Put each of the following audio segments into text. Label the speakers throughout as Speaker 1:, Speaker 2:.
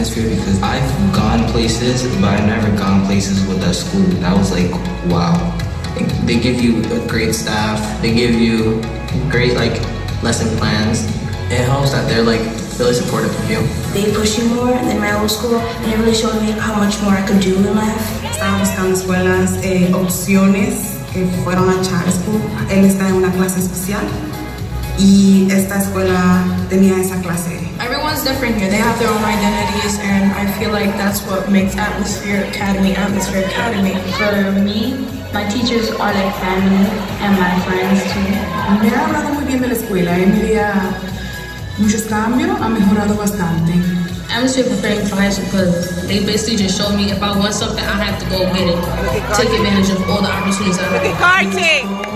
Speaker 1: atmosphere because I've gone places, but I've never gone places with that school. And I was like, wow. They give you a great staff. They give you great lesson plans. It helps that they're really supportive of you.
Speaker 2: They push you more than my old school, and it really showed me how much more I could do in life.
Speaker 3: Estaba buscando escuelas, opciones que fueron a Charter School. Él está en una clase especial y esta escuela tenía esa clase.
Speaker 4: Everyone's different here. They have their own identities, and I feel like that's what makes Atmosphere Academy.
Speaker 5: For me, my teachers are like family and my friends too.
Speaker 3: Me ha hablado muy bien de la escuela. Él me diría muchos cambios, ha mejorado bastante.
Speaker 6: Atmosphere preparing for high school because they basically just showed me if I want something, I have to go get it. Take advantage of all the opportunities I have.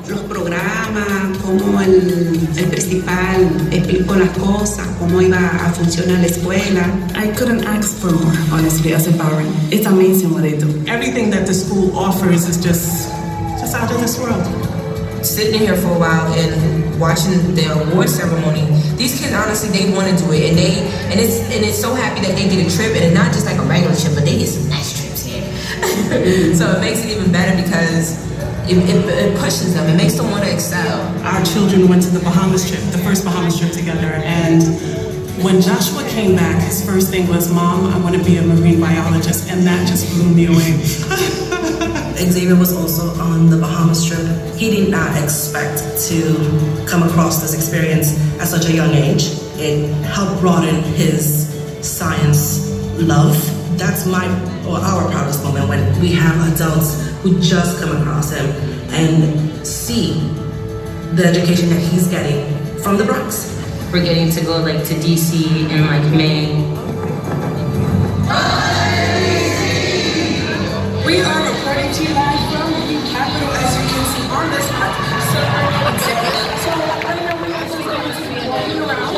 Speaker 3: Los programas, cómo el principal explicó las cosas, cómo iba a funcionar la escuela. I couldn't ask for more, honestly, as a parent. It's amazing what they do. Everything that the school offers is just out of this world.
Speaker 7: Sitting in here for a while and watching the award ceremony, these kids honestly they want to do it, and it's so happy that they get a trip, and it's not just like a regular trip, but they get some nice trips here. So it makes it even better because it pushes them, it makes them want to excel.
Speaker 3: Our children went to the Bahamas trip, the first Bahamas trip together, and when Joshua came back, his first thing was, "Mom, I want to be a marine biologist," and that just blew me away.
Speaker 8: Xavier was also on the Bahamas trip. He did not expect to come across this experience at such a young age. It helped broaden his science love. That's our proudest moment when we have adults who just come across him and see the education that he's getting from the Bronx.
Speaker 6: We're getting to go to DC in May.
Speaker 3: We are reporting to you live from the Capitol, as you can see on this map. So right now we're actually going to be walking around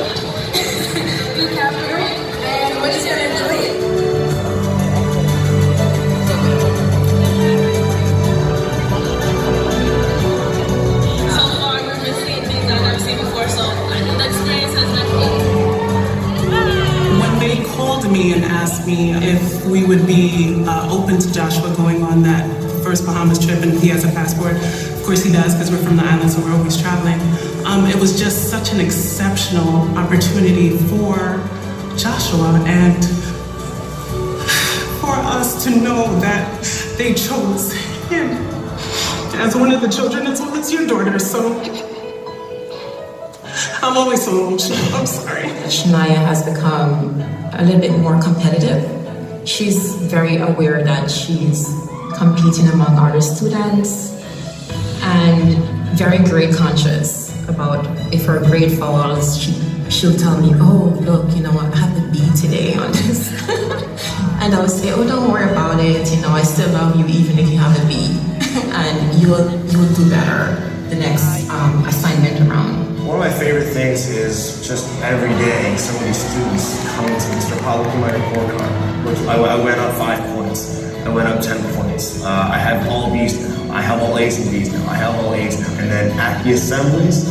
Speaker 3: the Capitol, and we're just gonna enjoy it.
Speaker 6: So far, we're just seeing things I've never seen before, so I think the experience has nothing.
Speaker 3: When they called me and asked me if we would be open to Joshua going on that first Bahamas trip, and he has a passport, of course he does because we're from the islands and we're always traveling, it was just such an exceptional opportunity for Joshua and for us to know that they chose him as one of the children as well as your daughter. So I'm always so emotional. I'm sorry.
Speaker 9: Shania has become a little bit more competitive. She's very aware that she's competing among other students and very grade conscious about if her grade falls, she'll tell me, "Oh, look, I have a B today on this." And I would say, "Oh, don't worry about it. I still love you even if you have a B, and you'll do better the next assignment around."
Speaker 10: One of my favorite things is just every day some of these students coming to Mr. Paul, look at my report card. Look, I went up 5 points. I went up 10 points. I have all B's now. I have all A's and B's now. I have all A's now. And then at the assemblies,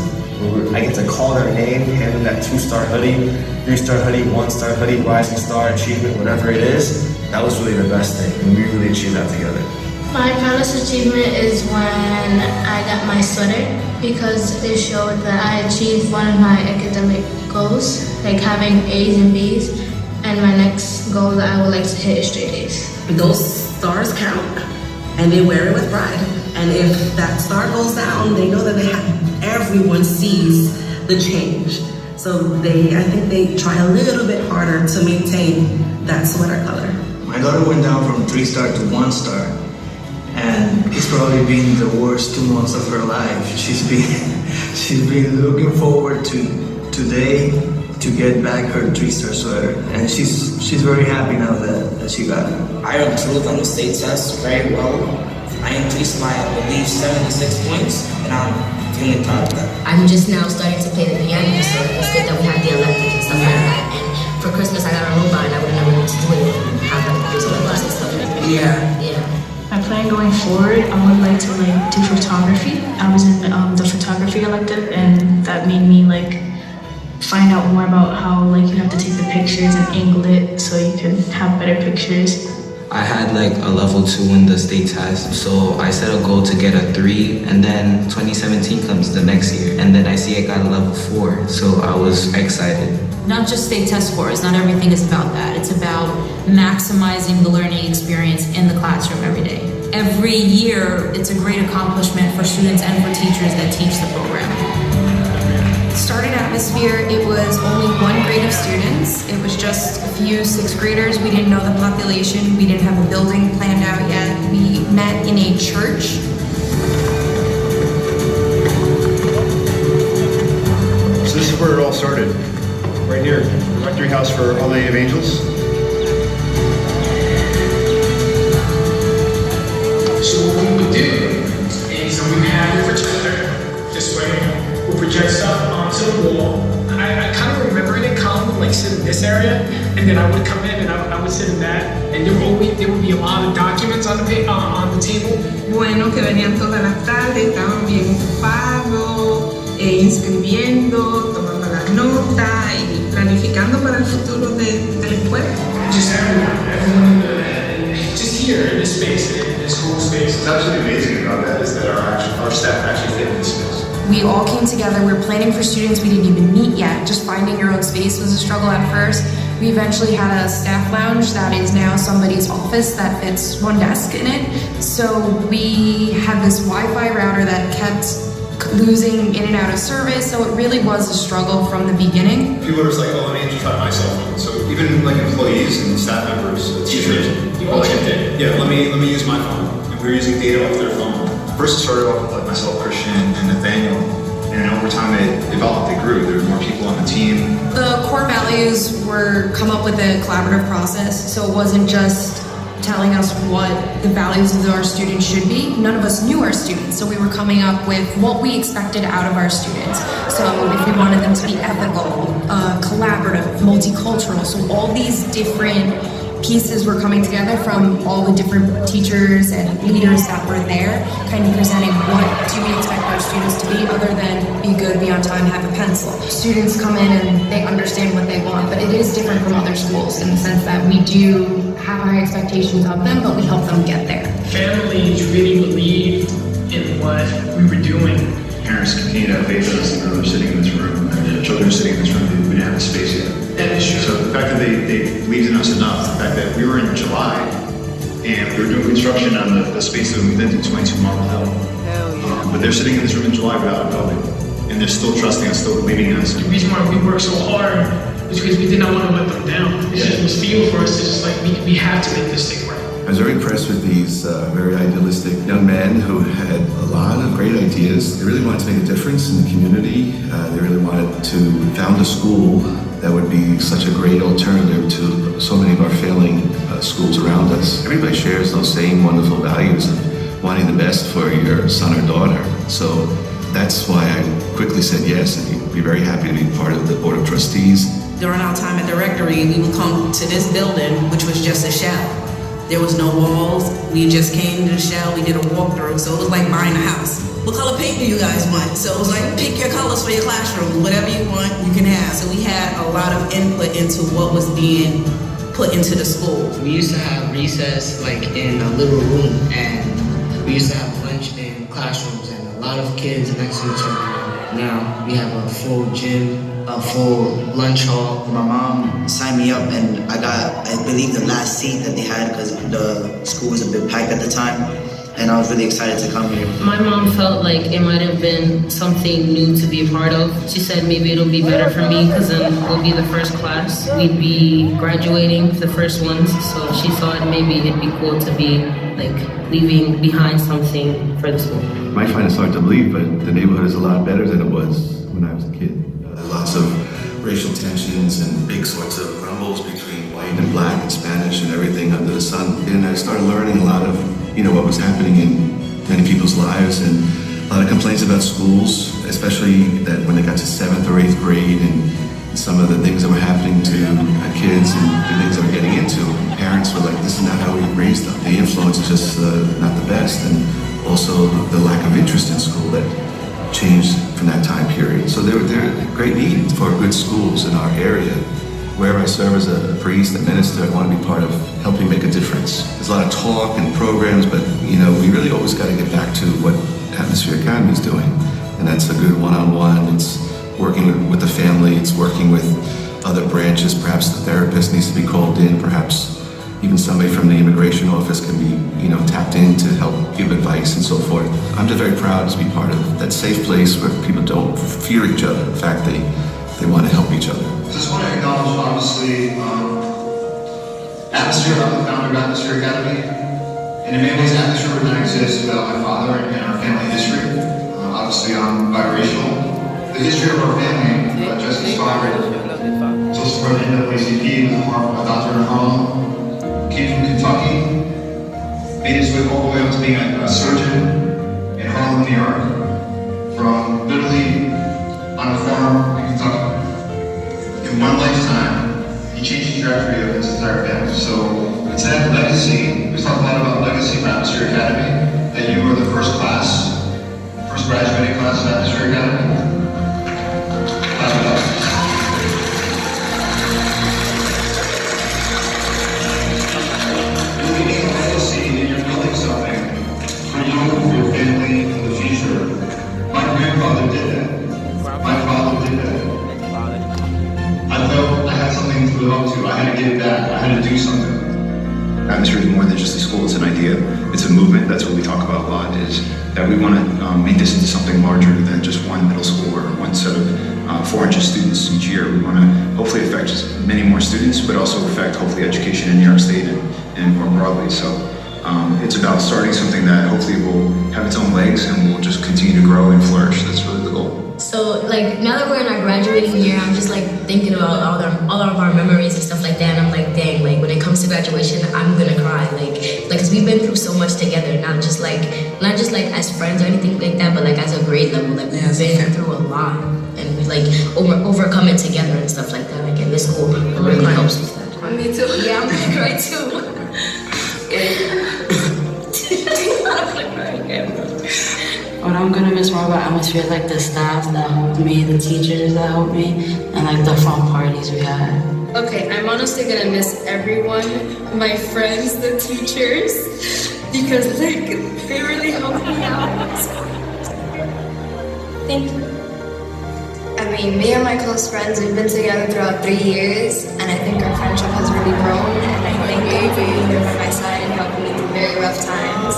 Speaker 10: I get to call their name, hand them that 2-star hoodie, 3-star hoodie, 1-star hoodie, rising star, achievement, whatever it is. That was really the best thing, and we really achieved that together.
Speaker 5: My proudest achievement is when I got my sweater because it showed that I achieved one of my academic goals, like having A's and B's, and my next goal that I would like to hit is straight A's.
Speaker 8: Those stars count, and they wear it with pride. And if that star goes down, they know that everyone sees the change. So I think they try a little bit harder to maintain that sweater color.
Speaker 11: My daughter went down from 3-star to 1-star. And it's probably been the worst 2 months of her life. She's been looking forward to today to get back her 3-star sweater, and she's very happy now that she got it.
Speaker 1: I improved on the state test very well. I increased my, I believe, 76 points, and I'm feeling proud of that.
Speaker 6: I'm just now starting to play the piano, so it's good that we have the electric and stuff like that. And for Christmas, I got a robot, and I would have never known to do it and have those electrics and stuff like that. Yeah.
Speaker 2: My plan going forward, I would like to do photography. I was in the photography elective, and that made me
Speaker 4: find out more about how like you have to take the pictures and angle it so you can have better pictures.
Speaker 1: I had like a level 2 in the state test, so I set a goal to get a 3, and then 2017 comes the next year, and then I see I got a level 4, so I was excited.
Speaker 12: Not just state test scores, not everything is about that. It's about maximizing the learning experience in the classroom every day. Every year, it's a great accomplishment for students and for teachers that teach the program.
Speaker 13: Started Atmosphere, it was only one grade of students. It was just a few 6th graders. We didn't know the population. We didn't have a building planned out yet. We met in a church.
Speaker 14: So this is where it all started, right here, Rectory House for Our Lady of Angels.
Speaker 15: So what we would do is we would have a projector this way. We'll project stuff onto the wall. I kind of remember it, Colin would like sit in this area, and then I would come in and I would sit in that, and there would be a lot of documents on the table.
Speaker 7: Bueno, que venían todas las tardes, estaban bien ocupados, inscribiendo, tomando las notas y planificando para el futuro de la escuela.
Speaker 15: Just everyone just here in this space, in this whole space.
Speaker 14: What's absolutely amazing about that is that our staff actually fit in this space.
Speaker 13: We all came together. We were planning for students we didn't even meet yet. Just finding your own space was a struggle at first. We eventually had a staff lounge that is now somebody's office that fits one desk in it. So we had this Wi-Fi router that kept losing in and out of service. So it really was a struggle from the beginning.
Speaker 14: People are just like, oh, let me just try my cell phone. So even like employees and staff members, teachers, are like, yeah, let me use my phone. And we're using data off their phone. First it started off with like myself, Christian, and Nathaniel. And over time it developed, it grew. There were more people on the team.
Speaker 13: The core values were come up with a collaborative process. So it wasn't just telling us what the values of our students should be. None of us knew our students, so we were coming up with what we expected out of our students. So if we wanted them to be ethical, collaborative, multicultural, so all these different pieces were coming together from all the different teachers and leaders that were there, kind of presenting what do we expect our students to be other than be good, be on time, have a pencil. Students come in and they understand what they want, but it is different from other schools in the sense that we do have high expectations of them, but we help them get there.
Speaker 15: Families really believed in what we were doing.
Speaker 14: Parents continue to have faith in us, and they're sitting in this room, and the children are sitting in this room, we didn't have a space yet.
Speaker 15: That is true.
Speaker 14: So the fact that they believed in us enough, the fact that we were in July, and we were doing construction on the space that we moved into, 22 Marble Hill.
Speaker 15: Hell yeah.
Speaker 14: But they're sitting in this room in July without a building, and they're still trusting us, still believing in us.
Speaker 15: The reason why we work so hard is because we did not want to let them down. It just was feel for us to just like, we have to make this thing right.
Speaker 16: I was very impressed with these very idealistic young men who had a lot of great ideas. They really wanted to make a difference in the community. They really wanted to found a school that would be such a great alternative to so many of our failing schools around us. Everybody shares those same wonderful values of wanting the best for your son or daughter. So that's why I quickly said yes, and be very happy to be part of the Board of Trustees.
Speaker 8: During our time at the rectory, we would come to this building, which was just a shell. There was no walls. We just came to the shell. We did a walkthrough, so it was like buying a house. What color paint do you guys want? So it was like, pick your colors for your classroom. Whatever you want, you can have. So we had a lot of input into what was being put into the school.
Speaker 17: We used to have recess like in a little room, and we used to have lunch in classrooms, and a lot of kids next to each other. Now we have a full gym, a full lunch hall.
Speaker 18: My mom signed me up, and I got, I believe, the last seat that they had because the school was a bit packed at the time, and I was really excited to come here.
Speaker 12: My mom felt like it might have been something new to be a part of. She said maybe it'll be better for me because then we'll be the first class. We'd be graduating, the first ones, so she thought maybe it'd be cool to be like leaving behind something for the school.
Speaker 16: You might find it hard to believe, but the neighborhood is a lot better than it was when I was a kid. Lots of racial tensions and big sorts of rumbles between white and black and Spanish and everything under the sun. And I started learning a lot of, what was happening in many people's lives, and a lot of complaints about schools, especially that when they got to 7th or 8th grade and some of the things that were happening to kids and the things they were getting into. Parents were like, this is not how we raised them. The influence is just not the best, and also the lack of interest in school that changed from that time period. So there are great need for good schools in our area. Wherever I serve as a priest, a minister, I want to be part of helping make a difference. There's a lot of talk and programs, but we really always got to get back to what Atmosphere Academy is doing. And that's a good one-on-one. It's working with the family. It's working with other branches. Perhaps the therapist needs to be called in. Perhaps even somebody from the immigration office can be, tapped in to help give advice and so forth. I'm just very proud to be part of that safe place where people don't fear each other. In fact, they want to help each other.
Speaker 14: Just want to acknowledge, obviously, Atmosphere. I'm the founder of Atmosphere Academy. And in many ways, Atmosphere would not exist without my father and our family history. Obviously, I'm biracial. The history of our family, Jesse's father, just from NAACP, was a doctor in Harlem, came from Kentucky, made his way all the way up to being a surgeon in Harlem, New York, from literally on a farm in Kentucky. In one lifetime, he changed the trajectory of his entire family. So it's that legacy. We talk a lot about legacy of Atmosphere Academy, that you were the first graduating class of Atmosphere Academy. Clap it up. You're leaving a legacy and you're building something for you, for your family, for the future. My grandfather did that. My father did that. I felt I had something to live up to. I had to give back. I had to do something. Atmosphere is more than just a school, it's an idea. It's a movement. That's what we talk about a lot, is that we want to make this into something larger than just one middle school or one set of 400 students each year. We want to hopefully affect many more students, but also affect hopefully education in New York State and more broadly. So it's about starting something that hopefully will have its own legs and will just continue to grow and flourish. That's really the goal.
Speaker 6: So now that we're in our graduating year, I'm just thinking about all of our memories and stuff like that, and I'm like, dang, when it comes to graduation, I'm gonna cry, because we've been through so much together, not just as friends or anything like that, but as a grade level, we've been through a lot, and we overcome it together and stuff like that. In this school, it really helps with that.
Speaker 4: Me too.
Speaker 6: Yeah, I'm gonna cry too.
Speaker 19: What I'm gonna miss more about Atmosphere is the staff that helped me, the teachers that helped me, and the fun parties we had.
Speaker 4: Okay, I'm honestly gonna miss everyone, my friends, the teachers, because they really helped me out.
Speaker 20: Thank you. Me and my close friends, we've been together throughout 3 years, and I think our friendship has really grown, and I thank God for being there by my side and helping me through very rough times.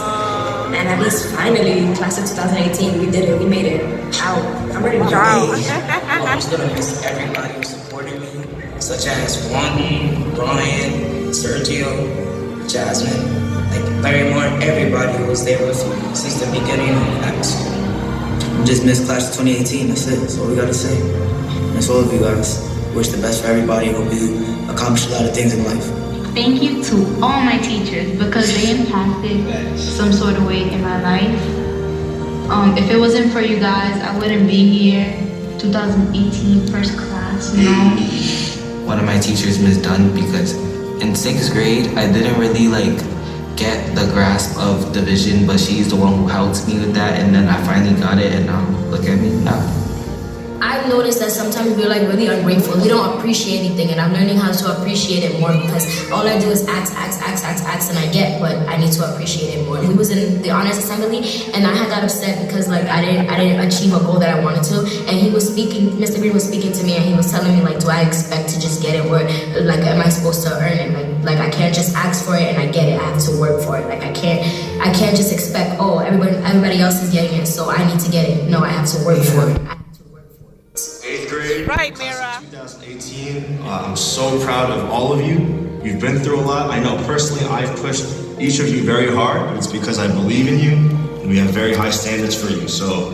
Speaker 20: And at least finally, class of 2018, we did it. We made it out. I'm ready to go.
Speaker 17: I'm just gonna miss everybody who supported me, such as Juan, Brian, Sergio, Jasmine, Larry Moore, everybody who was there with me since the beginning of Atmosphere. We just missed class of 2018. That's it. That's all we gotta say. That's all of you guys. Wish the best for everybody. Hope you accomplish a lot of things in life.
Speaker 21: Thank you to all my teachers because they impacted some sort of way in my life. If it wasn't for you guys, I wouldn't be here. 2018 first class,
Speaker 1: One of my teachers, Ms. Dunn, because in 6th grade, I didn't really get the grasp of division, but she's the one who helped me with that, and then I finally got it, and now look at me now.
Speaker 6: I've noticed that sometimes we're really ungrateful. We don't appreciate anything, and I'm learning how to appreciate it more because all I do is ask, and I get, but I need to appreciate it more. We was in the honors assembly, and I had got upset because I didn't achieve a goal that I wanted to, and he was speaking. Mr. Green was speaking to me, and he was telling me do I expect to just get it? Where am I supposed to earn it? I can't just ask for it and I get it. I have to work for it. I can't just expect everybody else is getting it, so I need to get it. No, I have to work for it.
Speaker 10: 8th grade, right, Mira. 2018. I'm so proud of all of you. You've been through a lot. I know personally I've pushed each of you very hard, but it's because I believe in you and we have very high standards for you. So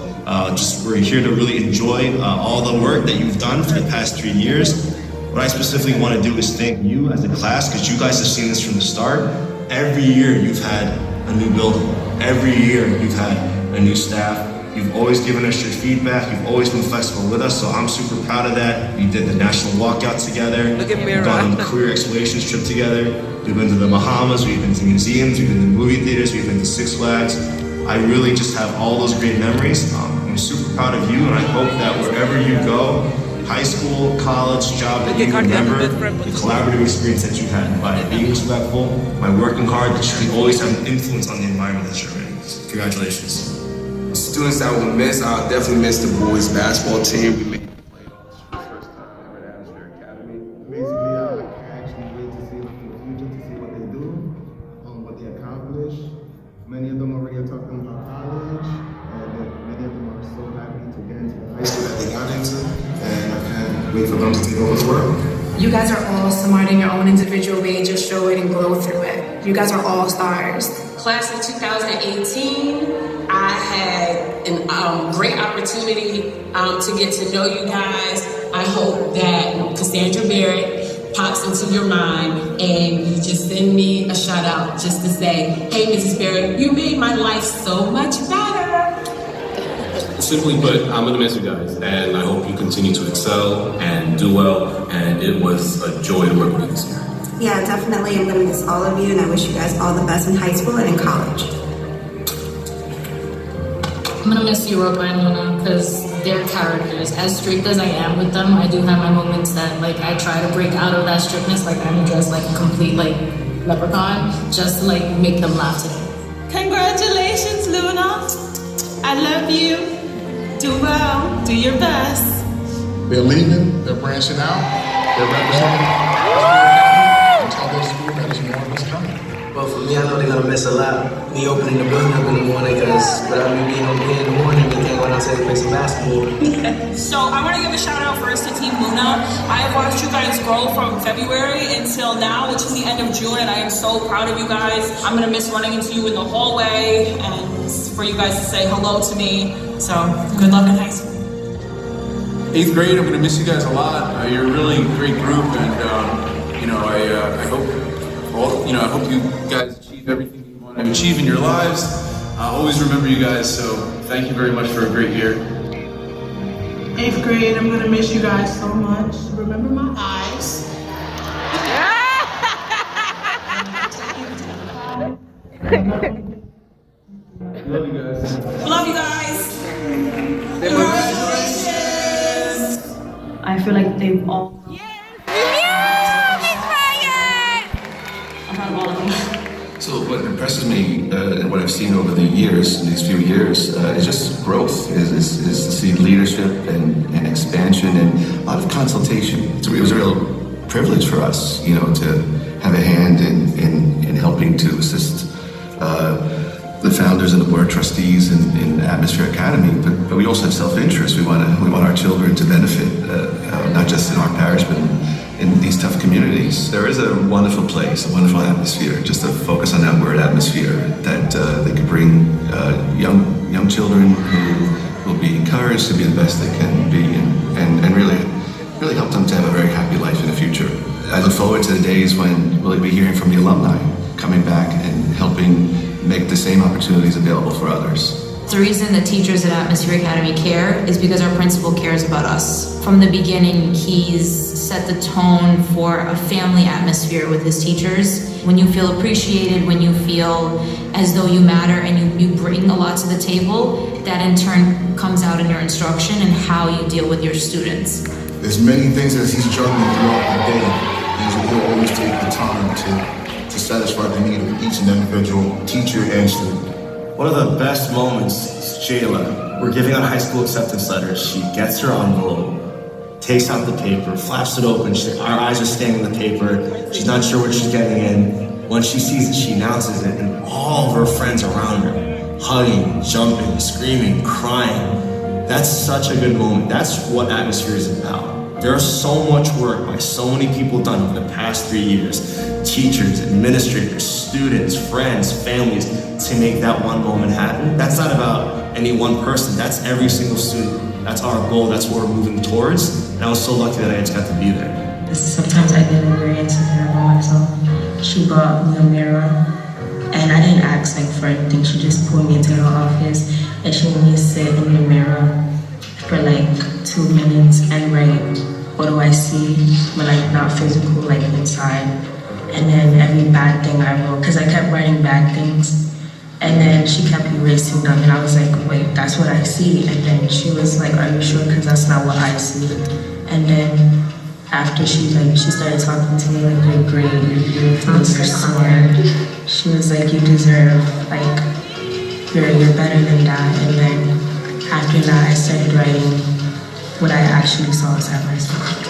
Speaker 10: we're here to really enjoy all the work that you've done for the past 3 years. What I specifically want to do is thank you as a class, because you guys have seen this from the start. Every year you've had a new building. Every year you've had a new staff. You've always given us your feedback. You've always been flexible with us, so I'm super proud of that. We did the national walkout together. We've gone on the career explorations trip together. We've been to the Bahamas. We've been to museums. We've been to movie theaters. We've been to Six Flags. I really just have all those great memories. I'm super proud of you, and I hope that wherever you go, high school, college, job, that you remember the collaborative experience that you had by being respectful, by working hard, that you can always have an influence on the environment that you're in. Congratulations.
Speaker 3: Students I will miss, I'll definitely miss the boys basketball team. We made the playoffs for the first time ever at Atmosphere Academy.
Speaker 22: Basically, I can actually wait to see them in the future, to see what they do, what they accomplish. Many of them already are talking about college, and many of them are so happy to get into the high school that they got into, and I can't wait for them to take over the world.
Speaker 13: You guys are all smart in your own individual way, just show it and glow through it. You guys are all stars.
Speaker 7: Class of 2018, I had a great opportunity to get to know you guys. I hope that Cassandra Barrett pops into your mind and you just send me a shout out just to say, hey, Mrs. Barrett, you made my life so much better.
Speaker 23: Simply put, I'm gonna miss you guys, and I hope you continue to excel and do well, and it was a joy to work with you this year.
Speaker 24: Yeah, definitely. I'm going to miss all of you, and I wish you guys all the best in high school and in college.
Speaker 6: I'm gonna miss you, Ropa and Luna, because they're characters. As strict as I am with them, I do have my moments that like I try to break out of that strictness, like I'm dressed like a complete like leprechaun, just to like make them laugh today.
Speaker 25: Congratulations, Luna. I love you. Do well, do your best.
Speaker 26: They're leaving, they're branching out, they're representing. Tell their school that is more is coming.
Speaker 1: Well, for me, I know they're gonna miss a lot. Me opening the building up in the morning, because without me being over here in the morning, they can't go outside to play some basketball.
Speaker 25: So I want to give a shout out first to Team Luna. I have watched you guys grow from February until now, which is the end of June, and I am so proud of you guys. I'm gonna miss running into you in the hallway and for you guys to say hello to me. So good luck in high school.
Speaker 27: 8th grade, I'm gonna miss you guys a lot. You're a really great group, and I hope I hope you guys achieve everything you want to achieve in your lives. I always remember you guys, so thank you very much for a great year.
Speaker 25: 8th grade, I'm gonna miss you guys so much. Remember my eyes.
Speaker 27: Love you guys.
Speaker 25: Love you guys.
Speaker 9: I feel like they've all.
Speaker 16: So what impresses me and what I've seen over the years, these few years, is just growth, is to see leadership and expansion and a lot of consultation. It was a real privilege for us, to have a hand in helping to assist the founders and the board of trustees in Atmosphere Academy, but we also have self-interest. We want our children to benefit, not just in our parish, but in these tough communities. There is a wonderful place, a wonderful atmosphere, just to focus on that word atmosphere, that they could bring young children who will be encouraged to be the best they can be and really help them to have a very happy life in the future. I look forward to the days when we'll be hearing from the alumni, coming back and helping make the same opportunities available for others.
Speaker 28: The reason the teachers at Atmosphere Academy care is because our principal cares about us. From the beginning, he's set the tone for a family atmosphere with his teachers. When you feel appreciated, when you feel as though you matter and you bring a lot to the table, that in turn comes out in your instruction and how you deal with your students.
Speaker 22: There's many things that he's juggling throughout the day. He'll always take the time to satisfy the need of each and individual teacher and student.
Speaker 10: One of the best moments is Jayla. We're giving out high school acceptance letters. She gets her envelope, takes out the paper, flaps it open. Our eyes are staying on the paper. She's not sure what she's getting in. When she sees it, she announces it, and all of her friends around her, hugging, jumping, screaming, crying. That's such a good moment. That's what Atmosphere is about. There's so much work by so many people done over the past 3 years. Teachers, administrators, students, friends, families, to make that one moment happen. That's not about any one person. That's every single student. That's our goal. That's what we're moving towards. And I was so lucky that I just got to be there.
Speaker 9: Sometimes I get very insecure about myself. She brought me a mirror, and I didn't ask for anything. She just pulled me into her office, and she made me sit in the mirror for 2 minutes and write, what do I see, but not physical, inside. And then every bad thing I wrote, because I kept writing bad things, And then she kept erasing them, and I was like, wait, that's what I see. And then she was like, are you sure? Because that's not what I see. And then after she started talking to me like, you're great, you're beautiful, you're smart. She was like, you deserve, like, you're better than that. And then after that, I started writing what I actually saw inside myself.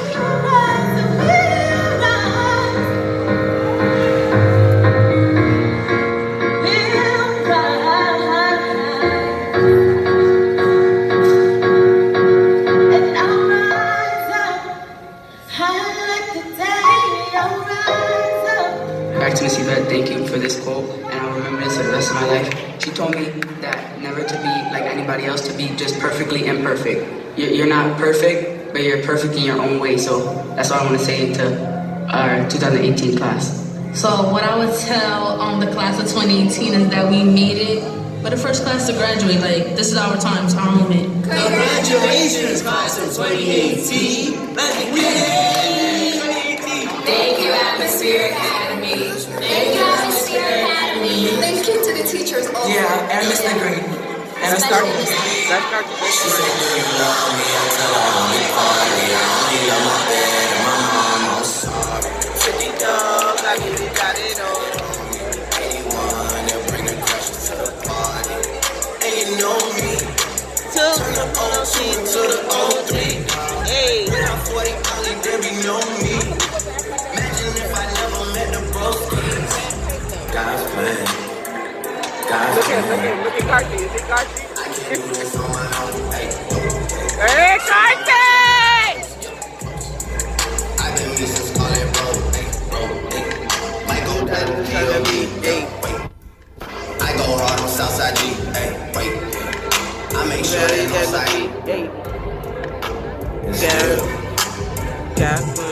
Speaker 2: Back to Miss Yvette, thank you for this quote, and I'll remember this for the rest of my life. She told me that never to be like anybody else, to be just perfectly imperfect. You're not perfect, but you're perfect in your own way, so that's what I want to say to our 2018 class.
Speaker 28: So what I would tell the class of 2018 is that we made it. We're the first class to graduate. Like, this is our time, it's our moment.
Speaker 5: Congratulations, class of 2018. Let's get it.
Speaker 4: Thank you, Atmosphere Academy. Thank you, Atmosphere Academy. Thank you to the teachers also.
Speaker 5: Yeah, and Mr. Green. And let's start with
Speaker 8: She said, do you love me? I tell her I only party. I only love my bed and my mom. I'm sorry. 50 dogs, I give you got it all. 81, they'll bring the crushes to the party. And you know me. Turn the 02 to the 03. Hey, when I'm 40, only there be no me. Imagine if I never met the broskies. God's plan. God's plan.
Speaker 11: Look at Carthy. Is it Carthy?
Speaker 8: I can't do this on my own.
Speaker 11: Hey, Carthy!
Speaker 8: I've been missing Scarlet Road. Might go down to D.O.D. Wait. I go hard on Southside G. Hey, wait. I make sure they know sight.
Speaker 11: Yeah.